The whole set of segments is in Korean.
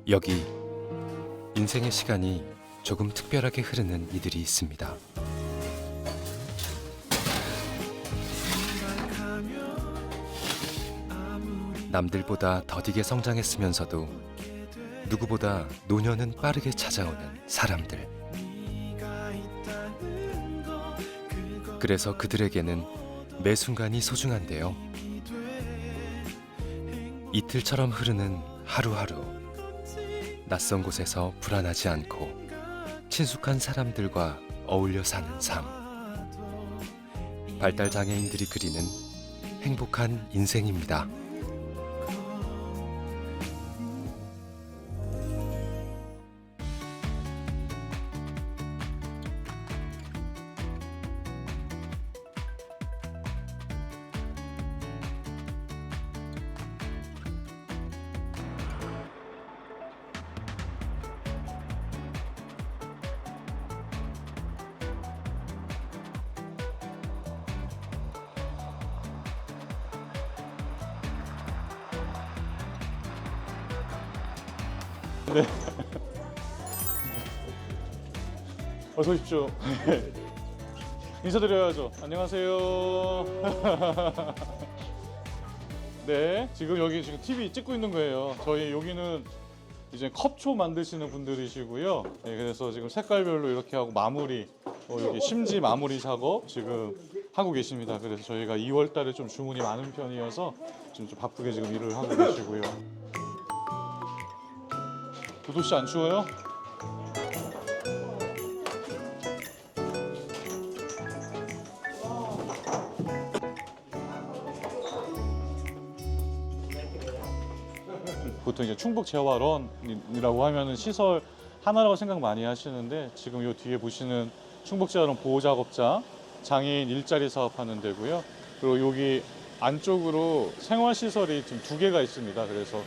여기 인생의 시간이 조금 특별하게 흐르는 이들이 있습니다. 남들보다 더디게 성장했으면서도 누구보다 노년은 빠르게 찾아오는 사람들. 그래서 그들에게는 매 순간이 소중한데요. 이틀처럼 흐르는 하루하루. 낯선 곳에서 불안하지 않고 친숙한 사람들과 어울려 사는 삶. 발달 장애인들이 그리는 행복한 인생입니다. 네. 어서 오십시오. 인사드려야죠. 안녕하세요. 네, 지금 여기 지금 TV 찍고 있는 거예요. 저희 여기는 이제 컵초 만드시는 분들이시고요. 네, 그래서 지금 색깔별로 이렇게 하고 마무리, 여기 심지 마무리 작업 지금 하고 계십니다. 그래서 저희가 2월 달에 좀 주문이 많은 편이어서 지금 좀 바쁘게 지금 일을 하고 계시고요. 도도 씨 안 추워요? 보통 이제 충북 재활원이라고 하면은 시설 하나라고 생각 많이 하시는데 지금 요 뒤에 보시는 충북 재활원 보호작업자 장애인 일자리 사업하는 데고요. 그리고 여기 안쪽으로 생활시설이 지금 2개가 있습니다. 그래서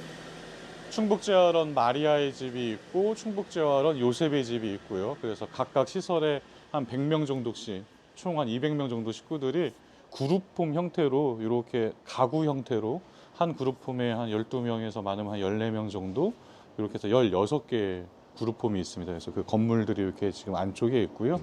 충북재활원 마리아의 집이 있고 충북재활원 요셉의 집이 있고요. 그래서 각각 시설에 한 100명 정도씩 총 한 200명 정도 식구들이 그룹홈 형태로 이렇게 가구 형태로 한 그룹홈에 한 12명에서 많으면 한 14명 정도 이렇게 해서 16개 그룹홈이 있습니다. 그래서 그 건물들이 이렇게 지금 안쪽에 있고요.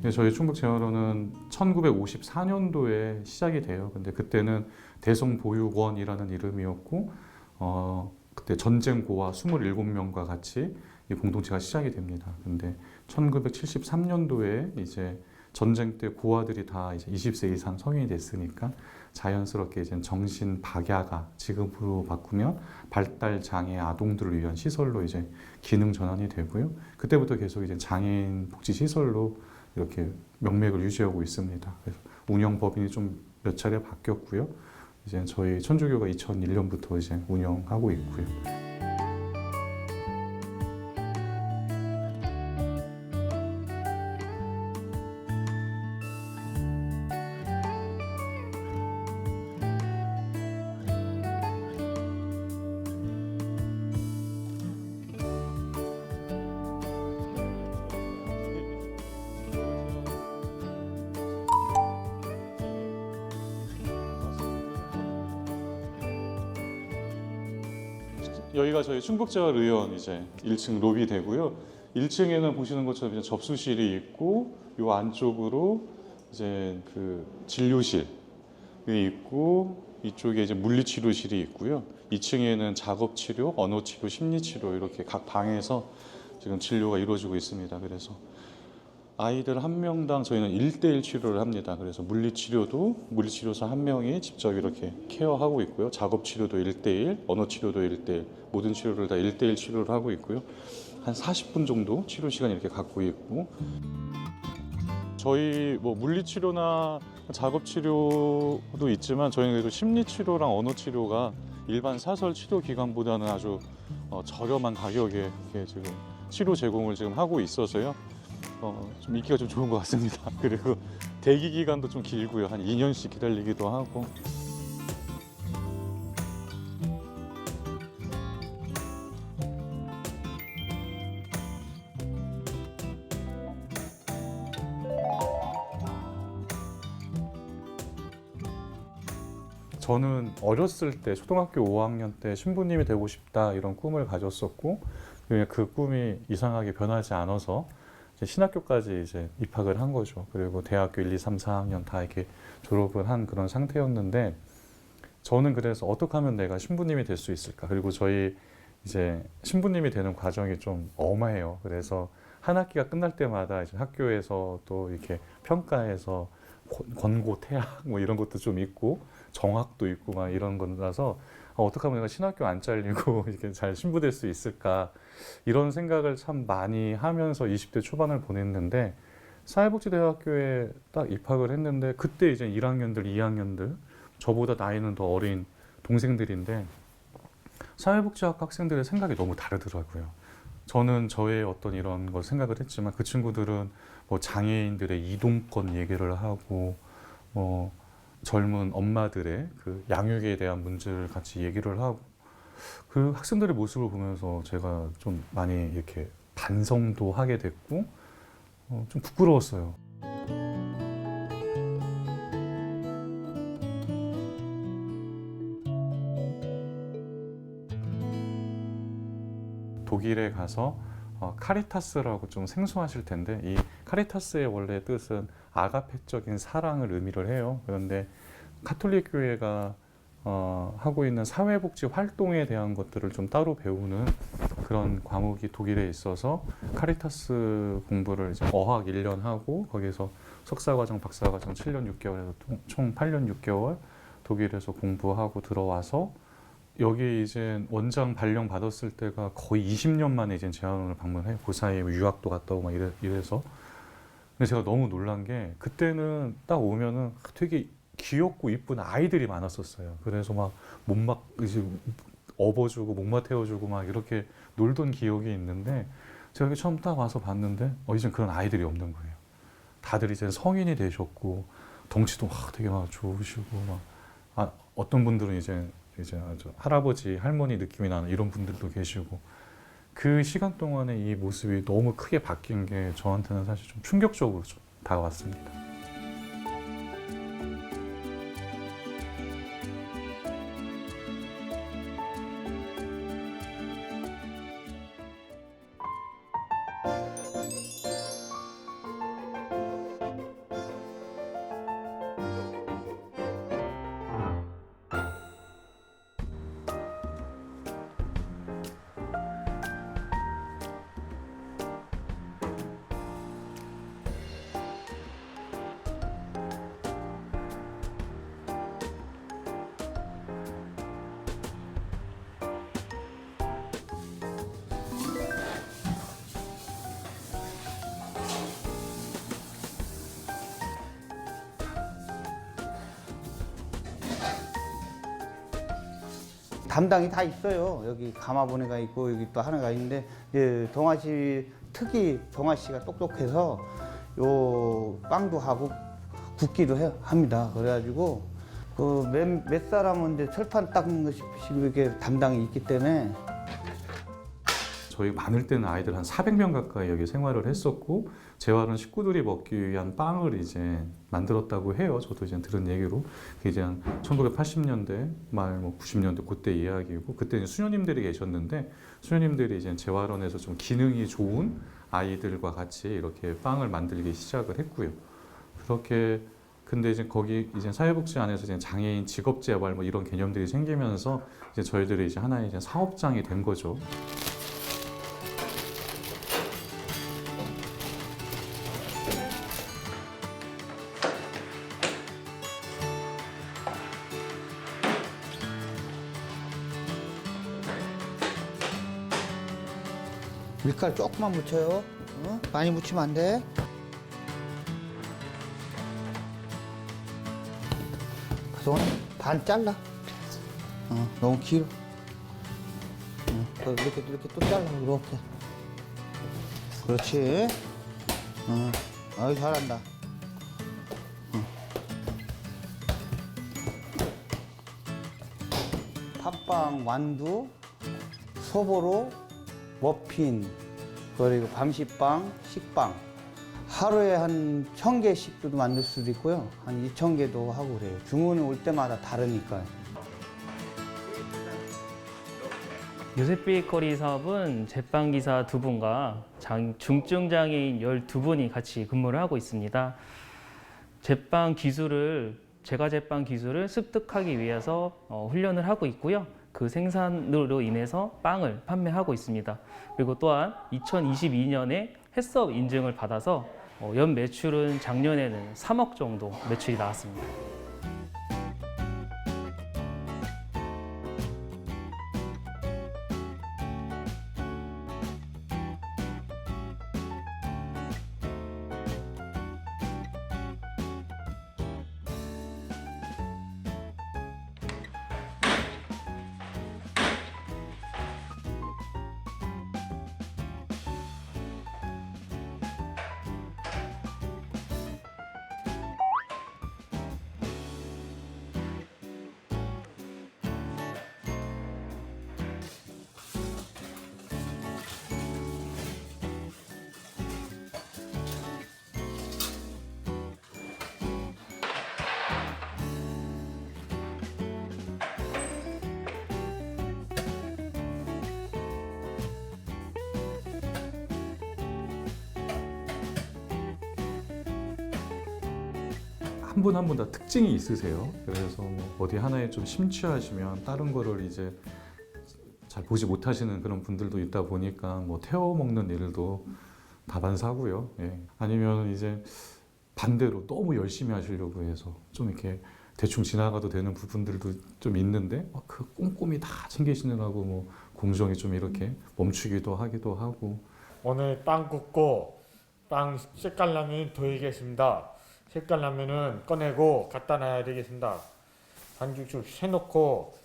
저희 충북재활원은 1954년도에 시작이 돼요. 근데 그때는 대성보육원이라는 이름이었고, 그때 전쟁고아 27명과 같이 이 공동체가 시작이 됩니다. 근데 1973년도에 이제 전쟁 때 고아들이 다 이제 20세 이상 성인이 됐으니까 자연스럽게 이제 정신 박야가 지금으로 바꾸면 발달 장애 아동들을 위한 시설로 이제 기능 전환이 되고요. 그때부터 계속 이제 장애인 복지 시설로 이렇게 명맥을 유지하고 있습니다. 그래서 운영 법인이 좀 몇 차례 바뀌었고요. 이제 저희 천주교가 2001년부터 이제 운영하고 있고요. 여기가 저희 충북재활의원 이제 1층 로비 되고요. 1층에는 보시는 것처럼 이제 접수실이 있고 요 안쪽으로 이제 그 진료실이 있고 이쪽에 이제 물리치료실이 있고요. 2층에는 작업치료, 언어치료, 심리치료 이렇게 각 방에서 지금 진료가 이루어지고 있습니다. 그래서 아이들 한 명당 저희는 1대1 치료를 합니다. 그래서 물리치료사 한 명이 직접 이렇게 케어하고 있고요. 작업치료도 1대1, 언어치료도 1대1, 모든 치료를 다 1대1 치료를 하고 있고요. 한 40분 정도 치료 시간 이렇게 갖고 있고, 저희 뭐 물리치료나 작업치료도 있지만 저희는 그래도 심리치료랑 언어치료가 일반 사설 치료 기관보다는 아주 저렴한 가격에 이렇게 지금 치료 제공을 지금 하고 있어서요. 좀 인기가 좀 좋은 것 같습니다. 그리고 대기 기간도 좀 길고요. 한 2년씩 기다리기도 하고. 저는 어렸을 때 초등학교 5학년 때 신부님이 되고 싶다 이런 꿈을 가졌었고 그 꿈이 이상하게 변하지 않아서 이제 신학교까지 이제 입학을 한 거죠. 그리고 대학교 1, 2, 3, 4학년 다 이렇게 졸업을 한 그런 상태였는데 저는 그래서 어떻게 하면 내가 신부님이 될 수 있을까? 그리고 저희 이제 신부님이 되는 과정이 좀 엄해요. 그래서 한 학기가 끝날 때마다 이제 학교에서 또 이렇게 평가해서 권고 태학 뭐 이런 것도 좀 있고 정학도 있고 막 이런 거라서 어떻게 하면 내가 신학교 안 잘리고 이렇게 잘 신부될 수 있을까 이런 생각을 참 많이 하면서 20대 초반을 보냈는데 사회복지대학교에 딱 입학을 했는데 그때 이제 1학년들, 2학년들 저보다 나이는 더 어린 동생들인데 사회복지학 학생들의 생각이 너무 다르더라고요. 저는 저의 어떤 이런 걸 생각을 했지만 그 친구들은 뭐 장애인들의 이동권 얘기를 하고 뭐 젊은 엄마들의 그 양육에 대한 문제를 같이 얘기를 하고 그 학생들의 모습을 보면서 제가 좀 많이 이렇게 반성도 하게 됐고 좀 부끄러웠어요. 독일에 가서 카리타스라고 좀 생소하실 텐데 이 카리타스의 원래 뜻은 아가페적인 사랑을 의미를 해요. 그런데 가톨릭 교회가 하고 있는 사회복지 활동에 대한 것들을 좀 따로 배우는 그런 과목이 독일에 있어서 카리타스 공부를 이제 어학 1년 하고 거기서 석사과정, 박사과정 7년 6개월에서 총 8년 6개월 독일에서 공부하고 들어와서 여기 이제 원장 발령 받았을 때가 거의 20년 만에 이제 제안원을 방문해요. 그 사이에 유학도 갔다 오고 막 이래서. 근데 제가 너무 놀란 게 그때는 딱 오면은 되게 귀엽고 이쁜 아이들이 많았었어요. 그래서 막 몸막 이제 업어주고 목마 태워주고 막 이렇게 놀던 기억이 있는데 제가 여기 처음 딱 와서 봤는데 이제 그런 아이들이 없는 거예요. 다들 이제 성인이 되셨고 덩치도 되게 막 좋으시고 막 어떤 분들은 이제 아주 할아버지 할머니 느낌이 나는 이런 분들도 계시고 그 시간 동안에 이 모습이 너무 크게 바뀐 게 저한테는 사실 좀 충격적으로 좀 다가왔습니다. 담당이 다 있어요. 여기 가마보네가 있고 여기 또 하나가 있는데 동아씨 특히 동아씨가 똑똑해서 요 빵도 하고 굽기도 합니다. 그래가지고 그 몇 사람은 이제 철판 닦는 것이 이렇게 담당이 있기 때문에 저희 많을 때는 아이들 한 400명 가까이 여기 생활을 했었고 재활은 식구들이 먹기 위한 빵을 이제 만들었다고 해요. 저도 이제 들은 얘기로 그게 이제 한 1980년대 말 90년대 그때 이야기고 그때 수녀님들이 계셨는데 수녀님들이 이제 재활원에서 좀 기능이 좋은 아이들과 같이 이렇게 빵을 만들기 시작을 했고요. 그렇게 근데 이제 거기 이제 사회복지 안에서 이제 장애인 직업재활 뭐 이런 개념들이 생기면서 이제 저희들이 이제 하나의 이제 사업장이 된 거죠. 밀가루 조금만 묻혀요. 많이 묻히면 안 돼. 그래서 반 잘라. 너무 길어. 이렇게 또 잘라. 이렇게. 그렇지. 아유 잘한다. 팥빵, 완두, 소보로, 머핀, 그리고 밤시빵, 식빵. 하루에 한 1,000개씩도 만들 수도 있고요. 한 2,000개도 하고 그래요. 주문이 올 때마다 다르니까요. 요셉 베이커리 사업은 제빵기사 2분과 중증 장애인 12분이 같이 근무를 하고 있습니다. 제과 제빵 기술을 습득하기 위해서 훈련을 하고 있고요. 그 생산으로 인해서 빵을 판매하고 있습니다. 그리고 또한 2022년에 햇섭 인증을 받아서 연 매출은 작년에는 3억 정도 매출이 나왔습니다. 한 분 한 분 다 특징이 있으세요. 그래서 뭐 어디 하나에 좀 심취하시면 다른 거를 이제 잘 보지 못하시는 그런 분들도 있다 보니까 뭐 태워 먹는 일도 다반사고요. 예. 아니면 이제 반대로 너무 열심히 하시려고 해서 좀 이렇게 대충 지나가도 되는 부분들도 좀 있는데 그 꼼꼼히 다 챙기시느라고 뭐 공정이 좀 이렇게 멈추기도 하기도 하고. 오늘 빵 굽고 빵 색깔 라면 도이겠습니다. 색깔 라면은 꺼내고 갖다 놔야 되겠습니다. 반죽 해놓고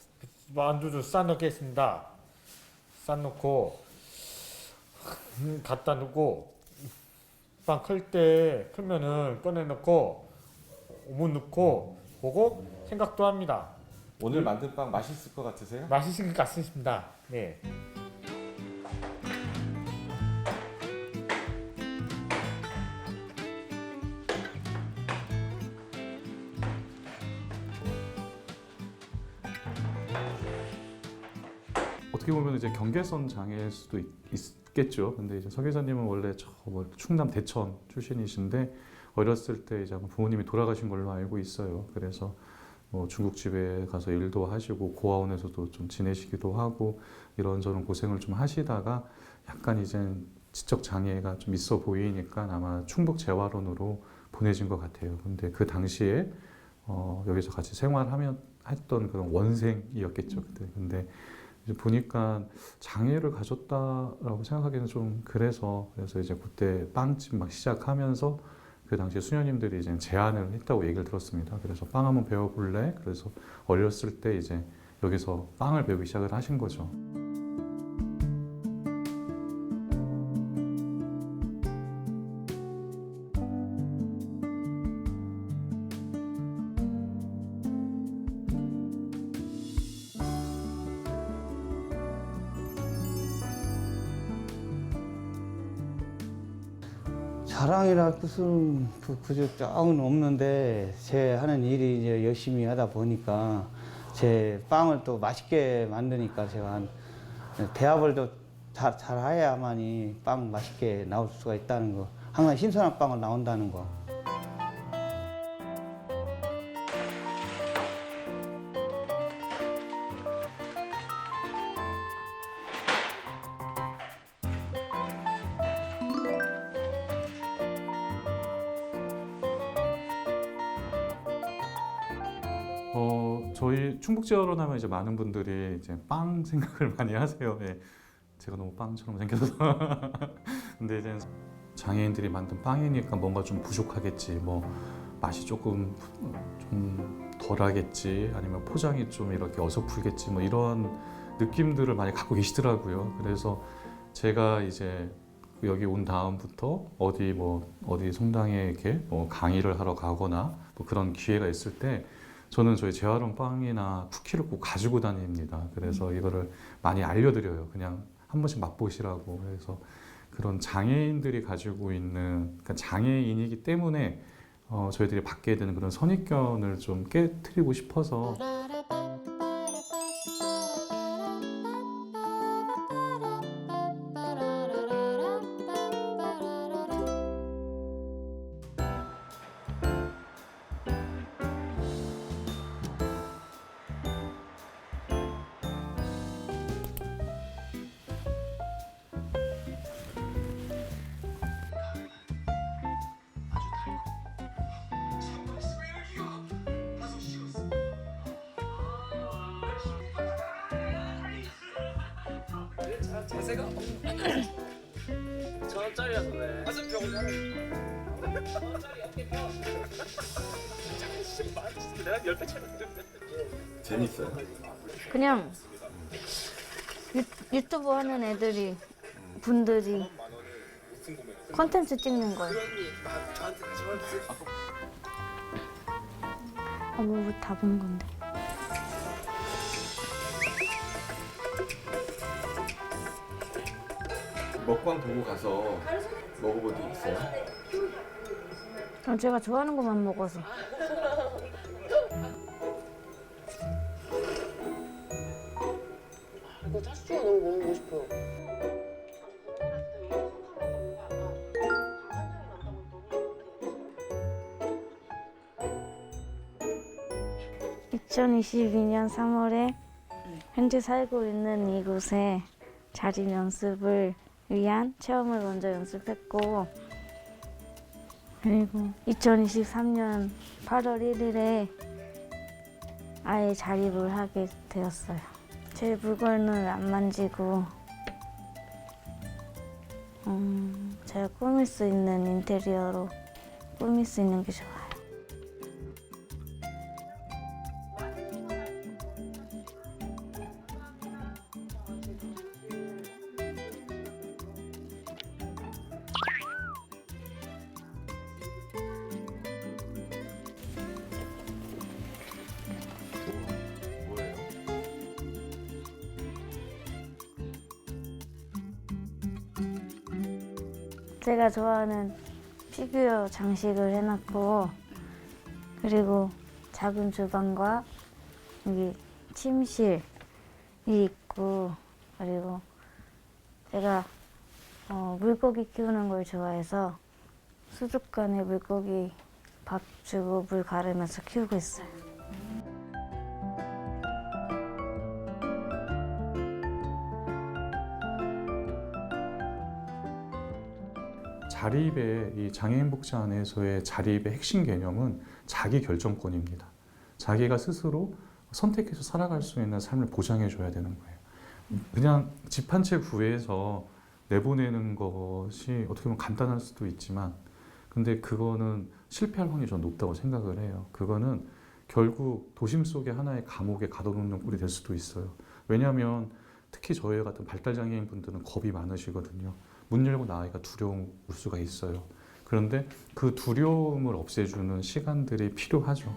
만두도 싸놓겠습니다. 싸놓고 갖다 놓고 빵 클면은 꺼내놓고 오븐 넣고 보고 생각도 합니다. 오늘 만든 빵 맛있을 것 같으세요? 맛있을 것 같습니다. 네. 어떻게 보면 이제 경계선 장애일 수도 있겠죠. 근데 이제 서 기사님은 원래 뭐 충남 대천 출신이신데 어렸을 때 이제 부모님이 돌아가신 걸로 알고 있어요. 그래서 뭐 중국집에 가서 일도 하시고 고아원에서도 좀 지내시기도 하고 이런저런 고생을 좀 하시다가 약간 이제 지적 장애가 좀 있어 보이니까 아마 충북 재활원으로 보내진 것 같아요. 근데 그 당시에 여기서 같이 생활하면 했던 그런 원생이었겠죠. 그때. 근데 이제 보니까 장애를 가졌다라고 생각하기는 좀 그래서 이제 그때 빵집 막 시작하면서 그 당시에 수녀님들이 이제 제안을 했다고 얘기를 들었습니다. 그래서 빵 한번 배워볼래? 그래서 어렸을 때 이제 여기서 빵을 배우기 시작을 하신 거죠. 자랑이라 뜻은 그저 쫙은 없는데 제 하는 일이 이제 열심히 하다 보니까 제 빵을 또 맛있게 만드니까 제가 한 대합을 또 잘해야만이 빵 맛있게 나올 수가 있다는 거. 항상 신선한 빵을 나온다는 거. 저희 충북지어로 하면 이제 많은 분들이 이제 빵 생각을 많이 하세요. 예. 제가 너무 빵처럼 생겨서. 근데 이제 장애인들이 만든 빵이니까 뭔가 좀 부족하겠지. 뭐 맛이 조금 좀 덜하겠지. 아니면 포장이 좀 이렇게 어설프겠지. 뭐 이런 느낌들을 많이 갖고 계시더라고요. 그래서 제가 이제 여기 온 다음부터 어디 성당에 이렇게 뭐 강의를 하러 가거나 뭐 그런 기회가 있을 때 저는 저희 재활용 빵이나 쿠키를 꼭 가지고 다닙니다. 그래서 이거를 많이 알려드려요. 그냥 한 번씩 맛보시라고. 그래서 그런 장애인들이 가지고 있는, 그러니까 장애인이기 때문에 저희들이 받게 되는 그런 선입견을 좀 깨트리고 싶어서. 자세가 저원짜리라서 그래. 가슴 병원 하는. 저원짜리 어깨 펴. 내가 10배 차이 나는데. 재밌어요. 그냥 유튜브 하는 애들이 분들이 컨텐츠 찍는 거예요. 뭐 다 본 건데. 먹방 보고 가서 먹어본 적 있어요? 제가 좋아하는 것만 먹어서. 이거 차슈가 너무 먹고 싶어요. (2022년 3월에) 현재 살고 있는 이곳에 자립 연습을 위한 체험을 먼저 연습했고, 그리고 2023년 8월 1일에 아예 자립을 하게 되었어요. 제 물건을 안 만지고 제가 꾸밀 수 있는 인테리어로 꾸밀 수 있는 게 좋아요. 뭐예요? 제가 좋아하는 피규어 장식을 해놨고, 그리고 작은 주방과 여기 침실이 있고, 그리고 제가 물고기 키우는 걸 좋아해서 수족관에 물고기 밥 주고 물 가르면서 키우고 있어요. 자립의 이 장애인 복지 안에서의 자립의 핵심 개념은 자기 결정권입니다. 자기가 스스로 선택해서 살아갈 수 있는 삶을 보장해 줘야 되는 거예요. 그냥 집 한 채 구해서 내보내는 것이 어떻게 보면 간단할 수도 있지만, 근데 그거는 실패할 확률이 좀 높다고 생각을 해요. 그거는 결국 도심 속의 하나의 감옥에 가둬놓는 꼴이 될 수도 있어요. 왜냐하면 특히 저희 같은 발달장애인 분들은 겁이 많으시거든요. 문 열고 나가기가 두려울 수가 있어요. 그런데 그 두려움을 없애주는 시간들이 필요하죠.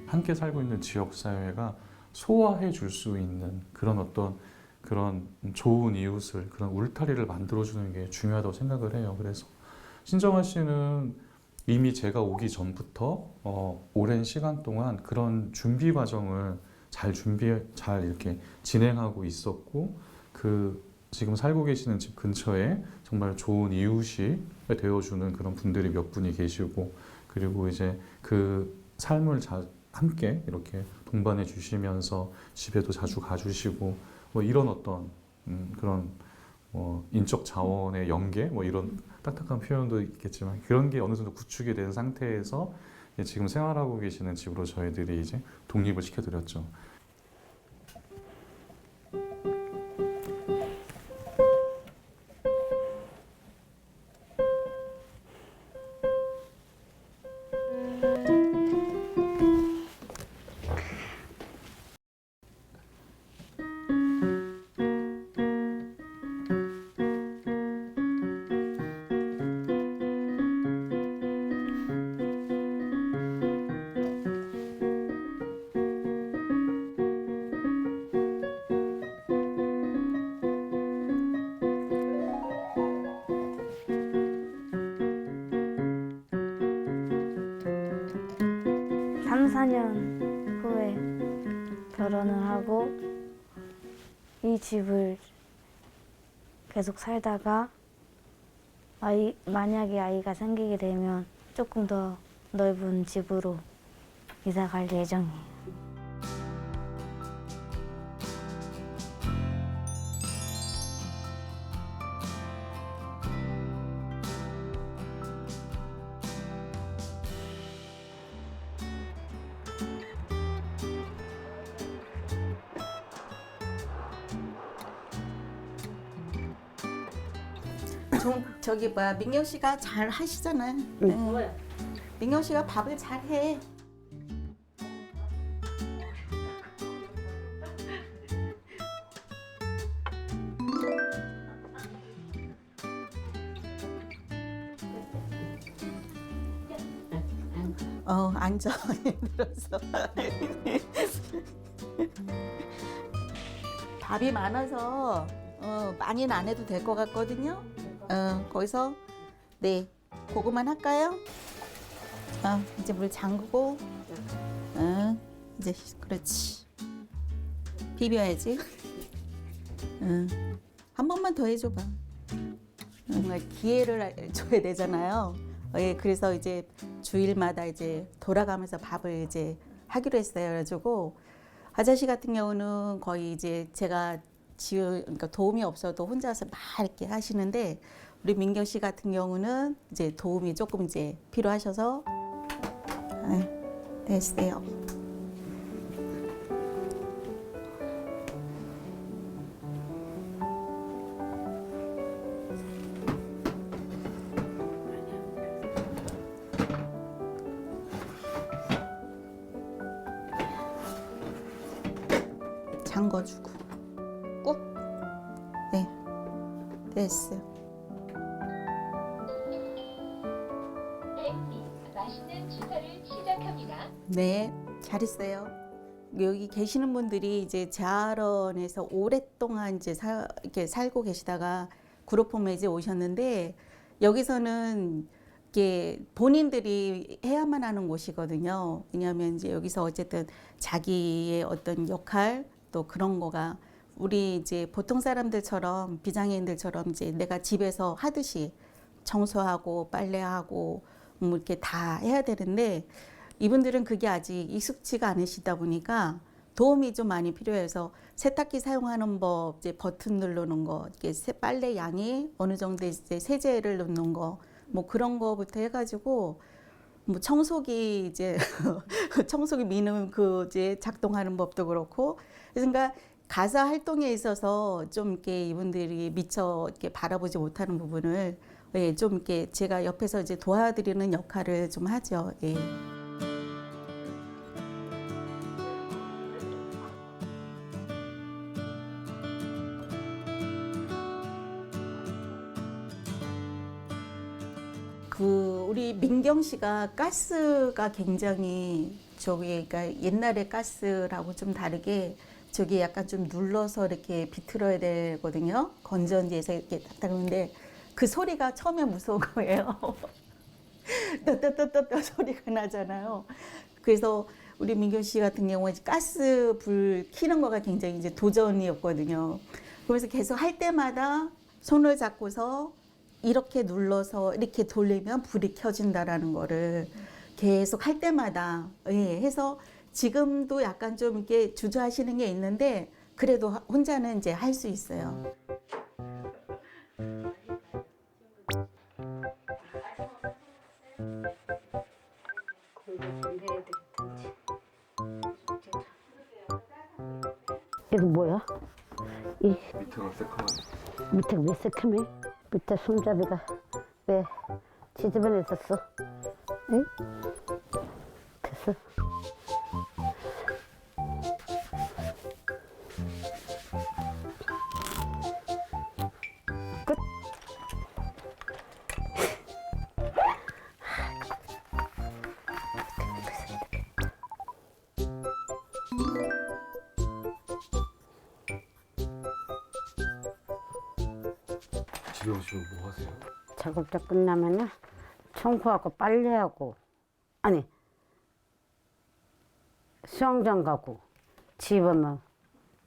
함께 살고 있는 지역사회가 소화해 줄 수 있는 그런 좋은 이웃을, 그런 울타리를 만들어주는 게 중요하다고 생각을 해요. 그래서 신정아 씨는 이미 제가 오기 전부터 오랜 시간 동안 그런 준비 과정을 잘 이렇게 진행하고 있었고, 지금 살고 계시는 집 근처에 정말 좋은 이웃이 되어주는 그런 분들이 몇 분이 계시고, 그리고 이제 그 삶을 함께 이렇게 동반해 주시면서 집에도 자주 가주시고, 뭐 이런 어떤 그런 인적 자원의 연계, 뭐 이런 딱딱한 표현도 있겠지만 그런 게 어느 정도 구축이 된 상태에서 지금 생활하고 계시는 집으로 저희들이 이제 독립을 시켜드렸죠. 4년 후에 결혼을 하고 이 집을 계속 살다가 만약에 아이가 생기게 되면 조금 더 넓은 집으로 이사 갈 예정이에요. 저기 뭐야 민경 씨가 잘 하시잖아요. 네. 민경 씨가 밥을 잘 해. 앉아. 힘들어서. 밥이 많아서 많이는 안 해도 될 것 같거든요. 거기서 네 그거만 할까요? 이제 물 잠그고 이제 그렇지 비벼야지. 한 번만 더 해줘봐. 정말 기회를 줘야 되잖아요. 예, 그래서 이제 주일마다 이제 돌아가면서 밥을 이제 하기로 했어요. 그래가지고 아저씨 같은 경우는 거의 이제 제가 그러니까 도움이 없어도 혼자서 막 이렇게 하시는데 우리 민경 씨 같은 경우는 이제 도움이 조금 이제 필요하셔서 됐어요. 잠궈주고 꾹. 네, 됐어요. 맛있는 주사를 시작합니다. 네, 잘했어요. 여기 계시는 분들이 이제 재활원에서 오랫동안 이제 이렇게 살고 계시다가 그룹홈에 이제 오셨는데 여기서는 이게 본인들이 해야만 하는 곳이거든요. 왜냐하면 이제 여기서 어쨌든 자기의 어떤 역할 또 그런 거가 우리 이제 보통 사람들처럼 비장애인들처럼 이제 내가 집에서 하듯이 청소하고 빨래하고 뭐 이렇게 다 해야 되는데 이분들은 그게 아직 익숙지가 않으시다 보니까 도움이 좀 많이 필요해서 세탁기 사용하는 법, 이제 버튼 누르는 거, 이게 빨래 양이 어느 정도 이제 세제를 넣는 거, 뭐 그런 거부터 해가지고 뭐 청소기 이제 청소기 미는 그 이제 작동하는 법도 그렇고 그러니까 가사 활동에 있어서 좀 이렇게 이분들이 미처 이렇게 바라보지 못하는 부분을 예, 좀 이렇게 제가 옆에서 이제 도와드리는 역할을 좀 하죠. 예. 우리 민경 씨가 가스가 굉장히 저기 그러니까 옛날의 가스라고 좀 다르게 저기 약간 좀 눌러서 이렇게 비틀어야 되거든요. 건전지에서 이렇게 딱딱한데 그 소리가 처음에 무서운 거예요. 떠떠떠떠 소리가 나잖아요. 그래서 우리 민경 씨 같은 경우에 가스 불 켜는 거가 굉장히 이제 도전이었거든요. 그래서 계속 할 때마다 손을 잡고서 이렇게 눌러서 이렇게 돌리면 불이 켜진다라는 거를 계속 할 때마다 예, 해서 지금도 약간 좀 이렇게 주저하시는 게 있는데 그래도 혼자는 이제 할 수 있어요. 이거 뭐야? 밑에가 새카만. 밑에 왜 새카매? 밑에 손잡이가 왜 지저분해졌어? 응? 됐어. 끝. 집에 오시면 뭐 하세요? 작업자 끝나면은 청소하고 빨래하고 아니 수영장 가고 집 오면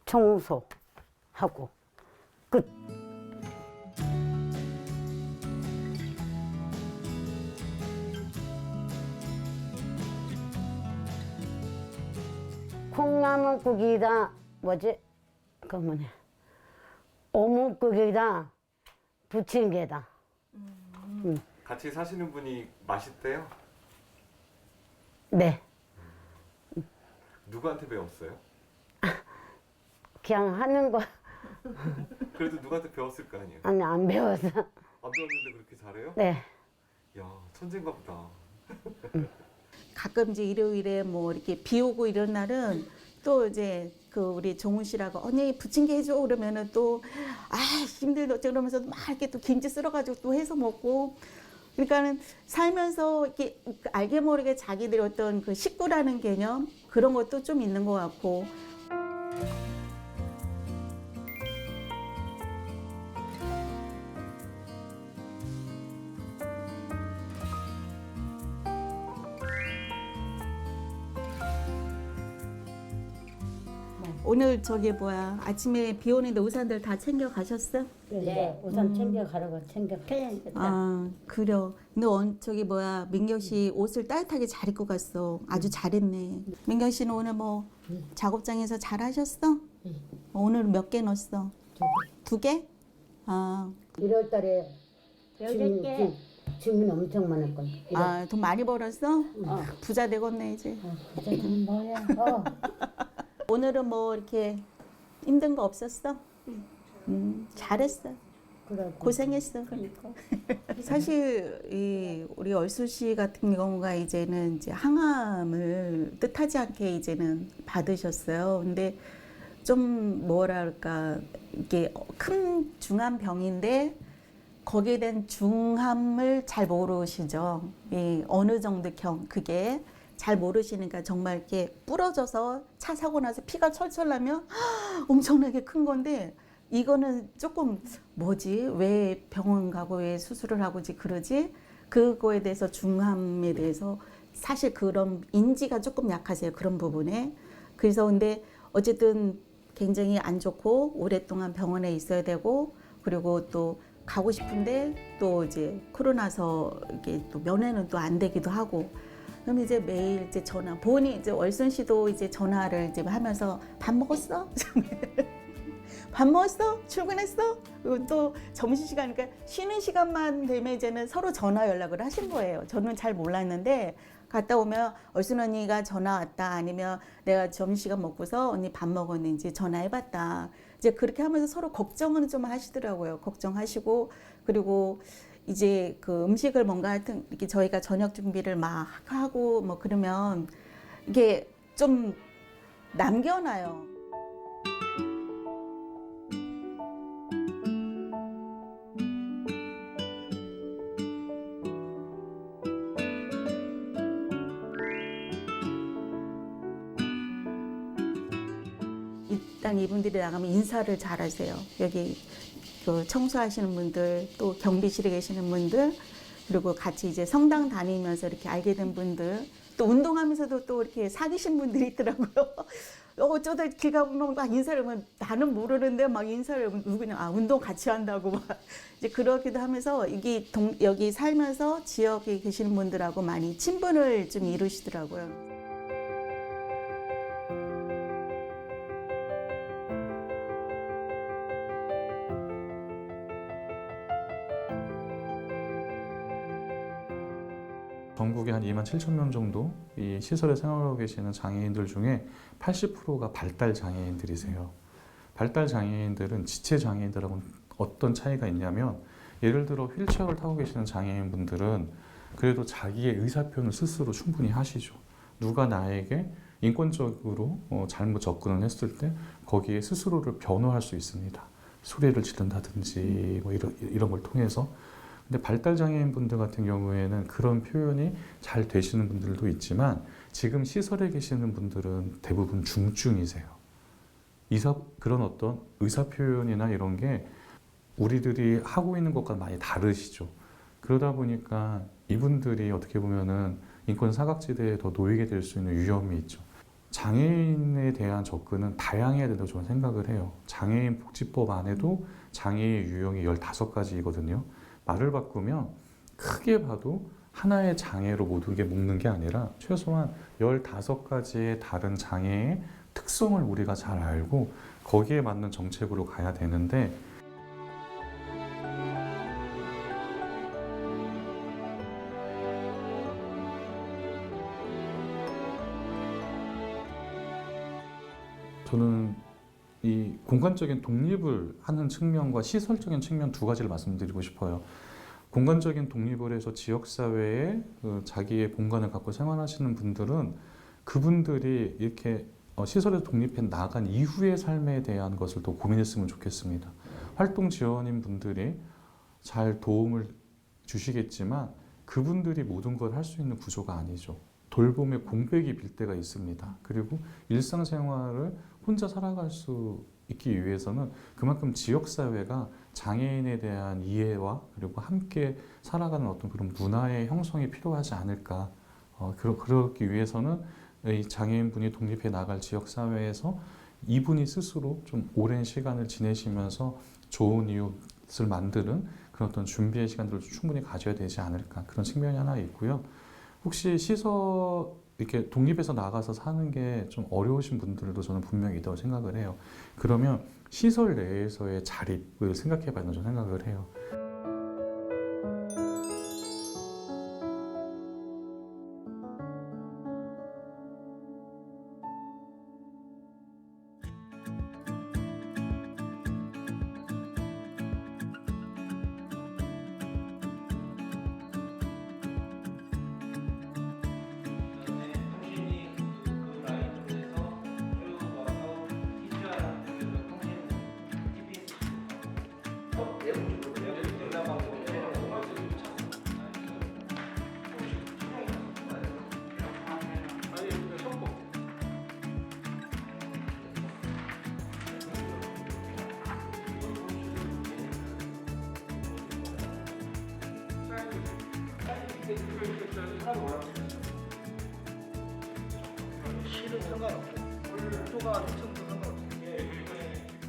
청소 하고 끝. 콩나물국이다 뭐지? 그 뭐냐? 어묵국이다 부침개다. 같이 사시는 분이 맛있대요? 네. 누구한테 배웠어요? 그냥 하는 거. 그래도 누구한테 배웠을 거 아니에요? 아니 안 배워서. 안 배웠는데 그렇게 잘해요? 네. 야, 천재인가 보다. 가끔 이제 일요일에 뭐 이렇게 비 오고 이런 날은 또 이제 그 우리 종훈 씨라고 언니 부침개 해줘 그러면은 또 아 힘들다 그러면서 막 이렇게 또 김치 썰어가지고 또 해서 먹고 그러니까는 살면서 이렇게 알게 모르게 자기들이 어떤 그 식구라는 개념 그런 것도 좀 있는 것 같고. 오늘 저기 뭐야 아침에 비 오는데 우산들 다 챙겨 가셨어? 네. 우산 챙겨 가라고 챙겨 가야겠다. 아 그래요. 근데 저기 뭐야 민경 씨 옷을 따뜻하게 잘 입고 갔어. 아주 잘했네. 민경 씨는 오늘 뭐 작업장에서 잘 하셨어? 오늘 몇 개 넣었어? 2개? 아. 1월 달에 주문 엄청 많을 거야. 아, 돈 많이 벌었어? 부자 되겠네 이제. 부자는 뭐야? 오늘은 뭐 이렇게 힘든 거 없었어? 잘했어. 그래. 고생했어. 그러니까. 사실 우리 얼수 씨 같은 경우가 이제는 이제 항암을 뜻하지 않게 이제는 받으셨어요. 근데 좀 뭐랄까 이게 큰 중한 병인데 거기에 대한 중함을 잘 모르시죠. 어느 정도 그게 잘 모르시니까 정말 이렇게 부러져서 차 사고 나서 피가 철철 나면 엄청나게 큰 건데 이거는 조금 뭐지? 왜 병원 가고 왜 수술을 하고지 그러지? 그거에 대해서 중함에 대해서 사실 그런 인지가 조금 약하세요. 그런 부분에. 그래서 근데 어쨌든 굉장히 안 좋고 오랫동안 병원에 있어야 되고 그리고 또 가고 싶은데 또 이제 코로나서 이게 또 면회는 또 안 되기도 하고 그럼 이제 매일 이제 전화 보니 이제 월순 씨도 이제 전화를 이제 하면서 밥 먹었어? 밥 먹었어? 출근했어? 그리고 또 점심시간, 그러니까 쉬는 시간만 되면 이제는 서로 전화 연락을 하신 거예요. 저는 잘 몰랐는데 갔다 오면 얼순 언니가 전화 왔다 아니면 내가 점심시간 먹고서 언니 밥 먹었는지 전화해봤다. 이제 그렇게 하면서 서로 걱정은 좀 하시더라고요. 걱정하시고 그리고 이제 그 음식을 뭔가 하여튼 이렇게 저희가 저녁 준비를 막 하고 뭐 그러면 이게 좀 남겨놔요. 일단 이분들이 나가면 인사를 잘 하세요. 여기 그 청소하시는 분들, 또 경비실에 계시는 분들, 그리고 같이 이제 성당 다니면서 이렇게 알게 된 분들, 또 운동하면서도 또 이렇게 사귀신 분들이 있더라고요. 어쩌다 길 가보면 막 인사를 하면 나는 모르는데 막 인사를 누구냐, 아, 운동 같이 한다고 막 이제 그러기도 하면서 이게 여기 살면서 지역에 계시는 분들하고 많이 친분을 좀 이루시더라고요. 전국에 한 2만 7천 명 정도 이 시설에 생활하고 계시는 장애인들 중에 80%가 발달 장애인들이세요. 발달 장애인들은 지체 장애인들하고는 어떤 차이가 있냐면 예를 들어 휠체어를 타고 계시는 장애인분들은 그래도 자기의 의사표현을 스스로 충분히 하시죠. 누가 나에게 인권적으로 잘못 접근을 했을 때 거기에 스스로를 변호할 수 있습니다. 소리를 지른다든지 뭐 이런 걸 통해서. 근데 발달 장애인 분들 같은 경우에는 그런 표현이 잘 되시는 분들도 있지만 지금 시설에 계시는 분들은 대부분 중증이세요. 그런 어떤 의사 표현이나 이런 게 우리들이 하고 있는 것과 많이 다르시죠. 그러다 보니까 이분들이 어떻게 보면은 인권 사각지대에 더 놓이게 될 수 있는 위험이 있죠. 장애인에 대한 접근은 다양해야 된다고 저는 생각을 해요. 장애인 복지법 안에도 장애의 유형이 15가지이거든요. 말을 바꾸면 크게 봐도 하나의 장애로 모두게 묶는 게 아니라 최소한 15가지의 다른 장애의 특성을 우리가 잘 알고 거기에 맞는 정책으로 가야 되는데 저는 이 공간적인 독립을 하는 측면과 시설적인 측면 두 가지를 말씀드리고 싶어요. 공간적인 독립을 해서 지역사회에 자기의 공간을 갖고 생활하시는 분들은 그분들이 이렇게 시설에서 독립해 나간 이후의 삶에 대한 것을 더 고민했으면 좋겠습니다. 활동 지원인 분들이 잘 도움을 주시겠지만 그분들이 모든 걸 할 수 있는 구조가 아니죠. 돌봄에 공백이 빌 때가 있습니다. 그리고 일상생활을 혼자 살아갈 수 있기 위해서는 그만큼 지역사회가 장애인에 대한 이해와 그리고 함께 살아가는 어떤 그런 문화의 형성이 필요하지 않을까. 그러기 위해서는 이 장애인분이 독립해 나갈 지역사회에서 이분이 스스로 좀 오랜 시간을 지내시면서 좋은 이웃을 만드는 그런 어떤 준비의 시간들을 충분히 가져야 되지 않을까. 그런 측면이 하나 있고요. 혹시 시설 이렇게 독립해서 나가서 사는 게 좀 어려우신 분들도 저는 분명히 있다고 생각을 해요. 그러면 시설 내에서의 자립을 생각해 봐야 된다고 생각을 해요.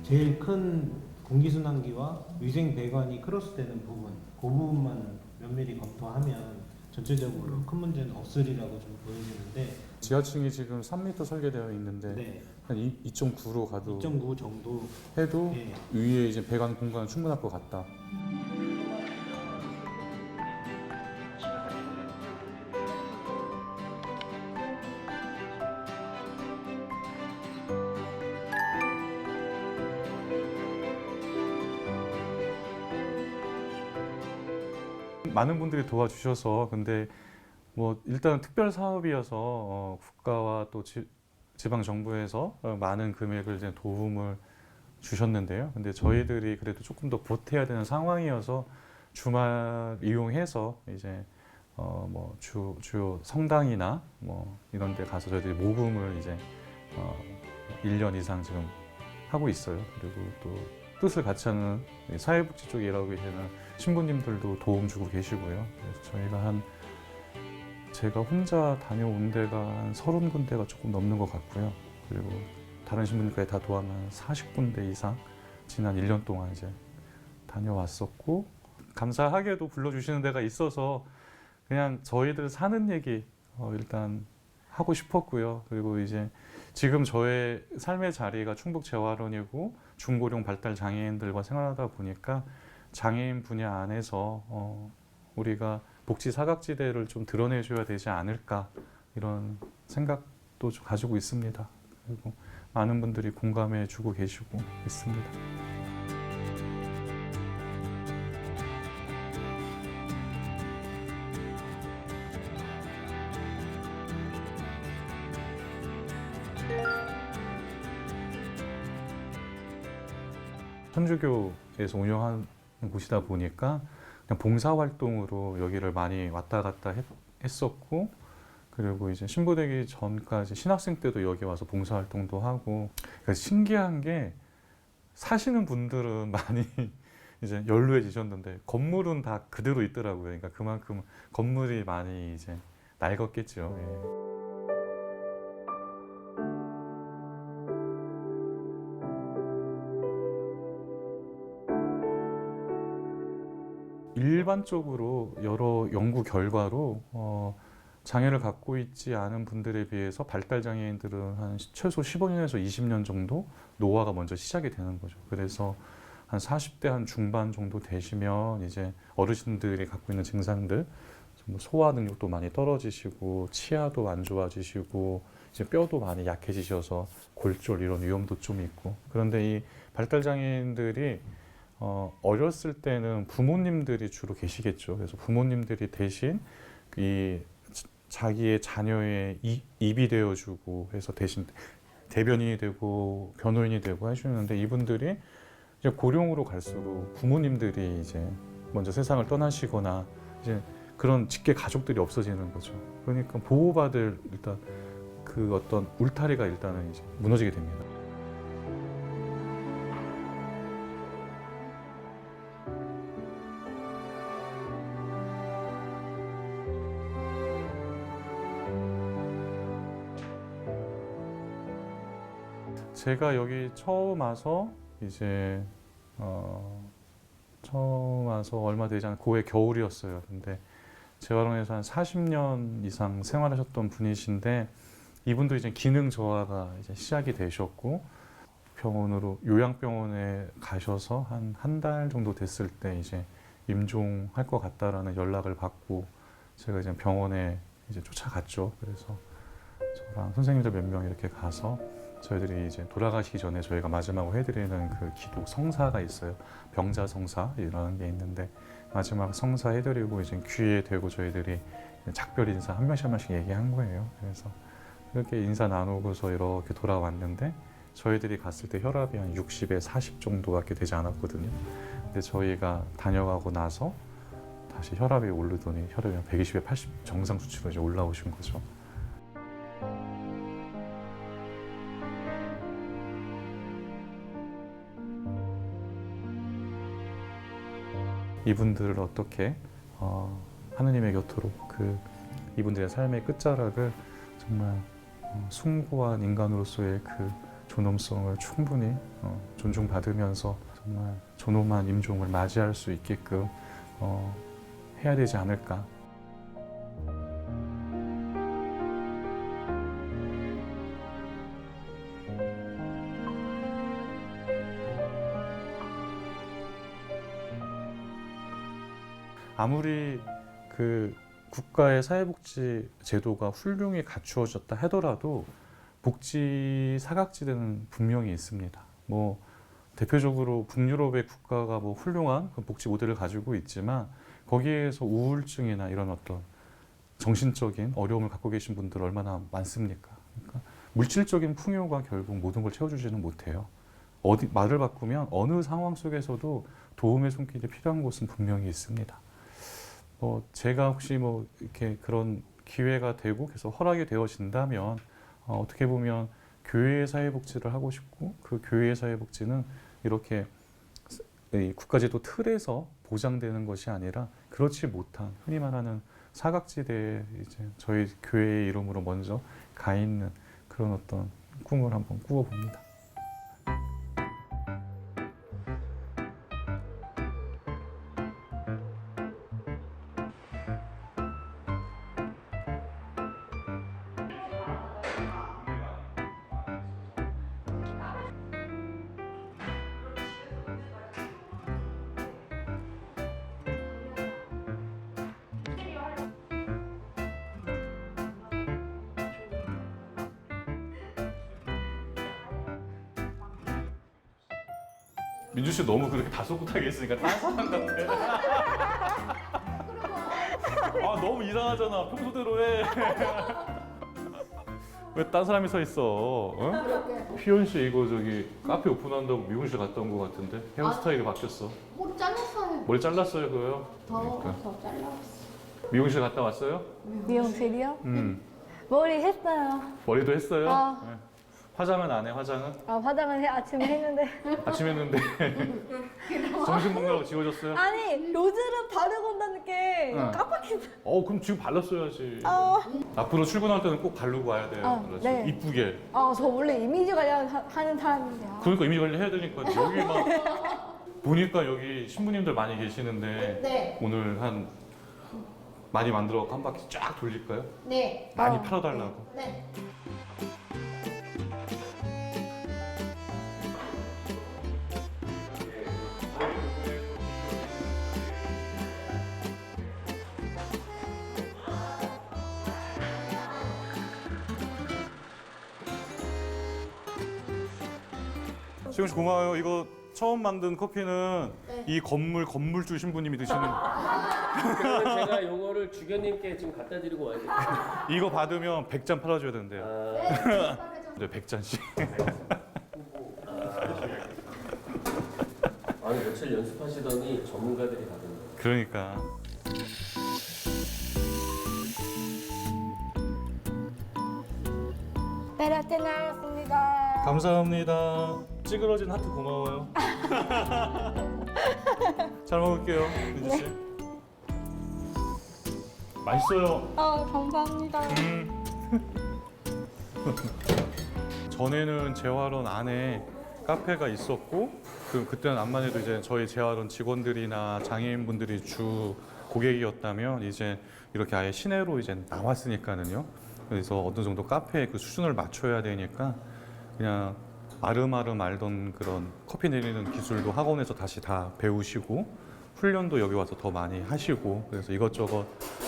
제일 큰 공기순환기와 위생배관이 크로스되는 부분, 그 부분만 면밀히 검토하면 전체적으로 큰 문제는 없으리라고 좀 보여지는데 지하층이 지금 3m 설계되어 있는데 네. 한 2.9로 가도 2.9 정도 해도 네. 위에 이제 배관 공간은 충분할 것 같다. 많은 분들이 도와주셔서 근데 뭐 일단 특별 사업이어서 국가와 또 지방 정부에서 많은 금액을 이제 도움을 주셨는데요. 근데 저희들이 그래도 조금 더 보태야 되는 상황이어서 주말 이용해서 이제 뭐 주요 성당이나 뭐 이런 데 가서 저희들이 모금을 이제 1년 이상 지금 하고 있어요. 그리고 또 뜻을 같이 하는 사회복지 쪽에 일하고 계시는 신부님들도 도움 주고 계시고요. 그래서 저희가 제가 혼자 다녀온 데가 한 30군데가 조금 넘는 것 같고요. 그리고 다른 신부님까지 다 도와면 40군데 이상 지난 1년 동안 이제 다녀왔었고, 감사하게도 불러주시는 데가 있어서 그냥 저희들 사는 얘기 일단 하고 싶었고요. 그리고 이제 지금 저의 삶의 자리가 충북 재활원이고 중고령 발달 장애인들과 생활하다 보니까 장애인 분야 안에서 우리가 복지 사각지대를 좀 드러내줘야 되지 않을까 이런 생각도 좀 가지고 있습니다. 그리고 많은 분들이 공감해 주고 계시고 있습니다. 천주교에서 운영하는 곳이다 보니까 그냥 봉사활동으로 여기를 많이 왔다 갔다 했었고, 그리고 이제 신부 되기 전까지 신학생 때도 여기 와서 봉사활동도 하고, 그러니까 신기한 게 사시는 분들은 많이 이제 연루해지셨는데 건물은 다 그대로 있더라고요. 그러니까 그만큼 건물이 많이 이제 낡았겠죠. 예. 일반적으로 여러 연구 결과로 장애를 갖고 있지 않은 분들에 비해서 발달 장애인들은 한 최소 15년에서 20년 정도 노화가 먼저 시작이 되는 거죠. 그래서 한 40대 한 중반 정도 되시면 이제 어르신들이 갖고 있는 증상들, 뭐 소화 능력도 많이 떨어지시고 치아도 안 좋아지시고 이제 뼈도 많이 약해지셔서 골절 이런 위험도 좀 있고. 그런데 이 발달 장애인들이 어렸을 때는 부모님들이 주로 계시겠죠. 그래서 부모님들이 대신 이 자기의 자녀의 입이 되어주고 해서 대신 대변인이 되고 변호인이 되고 해주는데, 이분들이 이제 고령으로 갈수록 부모님들이 이제 먼저 세상을 떠나시거나 이제 그런 직계 가족들이 없어지는 거죠. 그러니까 보호받을 일단 그 어떤 울타리가 일단은 이제 무너지게 됩니다. 제가 여기 처음 와서 이제 처음 와서 얼마 되지 않은 고해 겨울이었어요. 근데 재활원에서 한 40년 이상 생활하셨던 분이신데, 이분도 이제 기능 저하가 이제 시작이 되셨고 병원으로 요양병원에 가셔서 한 달 정도 됐을 때 이제 임종할 것 같다라는 연락을 받고 제가 이제 병원에 이제 쫓아갔죠. 그래서 저랑 선생님들 몇 명 이렇게 가서 저희들이 이제 돌아가시기 전에 저희가 마지막으로 해드리는 그 기도 성사가 있어요. 병자 성사라는 게 있는데 마지막 성사 해드리고 이제 귀에 대고 저희들이 작별 인사 한 명씩 얘기한 거예요. 그래서 이렇게 인사 나누고서 이렇게 돌아왔는데 저희들이 갔을 때 혈압이 한 60에 40 정도밖에 되지 않았거든요. 근데 저희가 다녀가고 나서 다시 혈압이 오르더니 혈압이 한 120에 80 정상 수치로 이제 올라오신 거죠. 이분들을 어떻게 하느님의 곁으로 이분들의 삶의 끝자락을 정말 숭고한 인간으로서의 그 존엄성을 충분히 존중받으면서 정말 존엄한 임종을 맞이할 수 있게끔 해야 되지 않을까. 아무리 그 국가의 사회복지 제도가 훌륭히 갖추어졌다 하더라도 복지 사각지대는 분명히 있습니다. 뭐 대표적으로 북유럽의 국가가 뭐 훌륭한 복지 모델을 가지고 있지만 거기에서 우울증이나 이런 어떤 정신적인 어려움을 갖고 계신 분들 얼마나 많습니까? 그러니까 물질적인 풍요가 결국 모든 걸 채워주지는 못해요. 말을 바꾸면 어느 상황 속에서도 도움의 손길이 필요한 곳은 분명히 있습니다. 제가 혹시 뭐 이렇게 그런 기회가 되고 그래서 허락이 되어진다면 어떻게 보면 교회의 사회복지를 하고 싶고 그 교회의 사회복지는 이렇게 국가제도 틀에서 보장되는 것이 아니라 그렇지 못한 흔히 말하는 사각지대에 이제 저희 교회의 이름으로 먼저 가 있는 그런 어떤 꿈을 한번 꾸어봅니다. 민주 씨 너무 그렇게 다소곳하게 했으니까 딴 사람 같아. 아 너무 이상하잖아. 평소대로 해. 왜 딴 사람이 서 있어? 어? 피연 씨 이거 저기 카페 오픈한다고 미용실 갔다 온 것 같은데 헤어스타일이 바뀌었어. 머리 잘랐어요. 머리 잘랐어요 그거요? 더 잘랐어. 미용실 갔다 왔어요? 미용실이요? 머리 했어요. 머리도 했어요? 네. 화장은 안 해? 화장은? 화장은 아침에 했는데. 아침 했는데 점심 먹느라고 지워졌어요? 아니 로즈를 바르고 온다는 게 깜빡했어. 그럼 지금 발랐어야지. 앞으로 출근할 때는 꼭 바르고 와야 돼요. 네. 이쁘게. 저 원래 이미지 관리하는 사람인데요. 그러니까 이미지 관리 해야 되니까 여기 막 보니까 여기 신부님들 많이 계시는데 네. 오늘 많이 만들어 한 바퀴 쫙 돌릴까요? 네. 많이 팔아달라고. 네. 지금 씨 고마워요. 이거 처음 만든 커피는 이 건물주 신부님이 드시는 그러면 제가 요거를 주교님께 지금 갖다 드리고 와야 돼요. 이거 받으면 100잔 팔아줘야 된대요. 네, 100잔씩. 아니 며칠 연습하시더니 전문가들이 다 된다. 그러니까. 베라테 나왔습니다. 감사합니다. 찌그러진 하트 고마워요. 잘 먹을게요, 민주 씨. 맛있어요. 감사합니다. 전에는 재활원 안에 카페가 있었고 그때는 암만 해도 이제 저희 재활원 직원들이나 장애인분들이 주 고객이었다면 이제 이렇게 아예 시내로 이제 나왔으니까는요. 그래서 어느 정도 카페의 그 수준을 맞춰야 되니까 그냥 아름아름 알던 그런 커피 내리는 기술도 학원에서 다시 다 배우시고 훈련도 여기 와서 더 많이 하시고 그래서 이것저것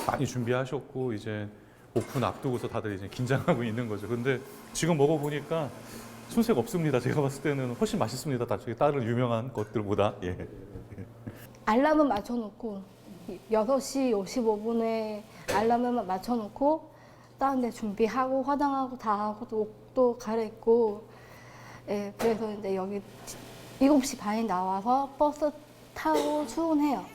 많이 준비하셨고 이제 오픈 앞두고서 다들 이제 긴장하고 있는 거죠. 근데 지금 먹어보니까 손색 없습니다. 제가 봤을 때는 훨씬 맛있습니다. 다른 유명한 것들보다. 예. 알람은 맞춰놓고 6시 55분에 알람을 맞춰놓고 다른 데 준비하고 화장하고 다 하고 옷도 갈아입고 예, 그래서 이제 여기 7시 반에 나와서 버스 타고 출근해요.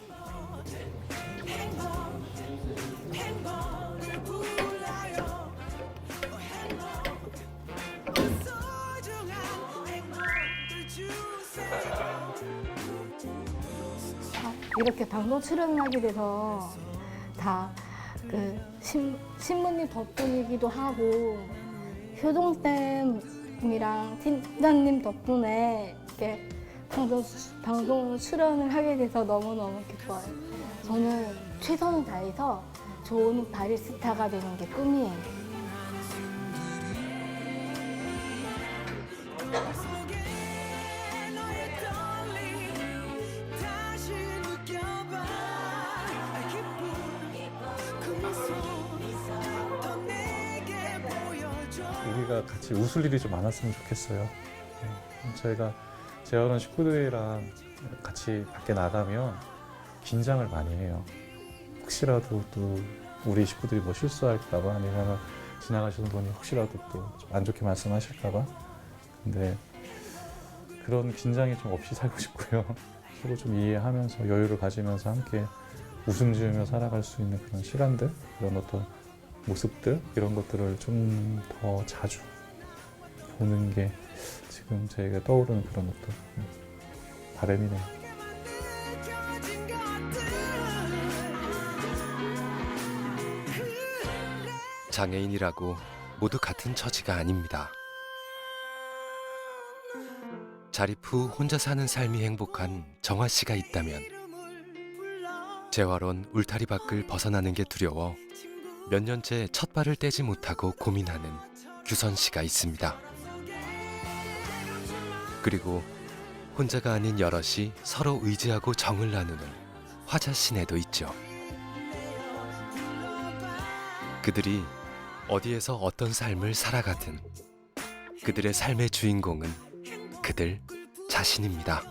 이렇게 방송 출연하게 돼서 다 그 신부님 덕분이기도 하고 효동쌤이랑 팀장님 덕분에 이렇게 방송 출연을 하게 돼서 너무너무 기뻐요. 저는 최선을 다해서 좋은 바리스타가 되는 게 꿈이에요. 우리가 같이 웃을 일이 좀 많았으면 좋겠어요. 저희가 재활원 식구들이랑 같이 밖에 나가면 긴장을 많이 해요. 혹시라도 또 우리 식구들이 뭐 실수할까봐 아니면 지나가시는 분이 혹시라도 또 안 좋게 말씀하실까봐. 근데 그런 긴장이 좀 없이 살고 싶고요. 서로 좀 이해하면서 여유를 가지면서 함께 웃음 지으며 살아갈 수 있는 그런 시간들, 그런 어떤 모습들 이런 것들을 좀 더 자주 보는 게 지금 저희가 떠오르는 그런 어떤 바람이네요. 장애인이라고 모두 같은 처지가 아닙니다. 자립 후 혼자 사는 삶이 행복한 정화 씨가 있다면 재활원 울타리 밖을 벗어나는 게 두려워 몇 년째 첫 발을 떼지 못하고 고민하는 규선 씨가 있습니다. 그리고 혼자가 아닌 여럿이 서로 의지하고 정을 나누는 화자 씨네도 있죠. 그들이 어디에서 어떤 삶을 살아가든 그들의 삶의 주인공은 그들 자신입니다.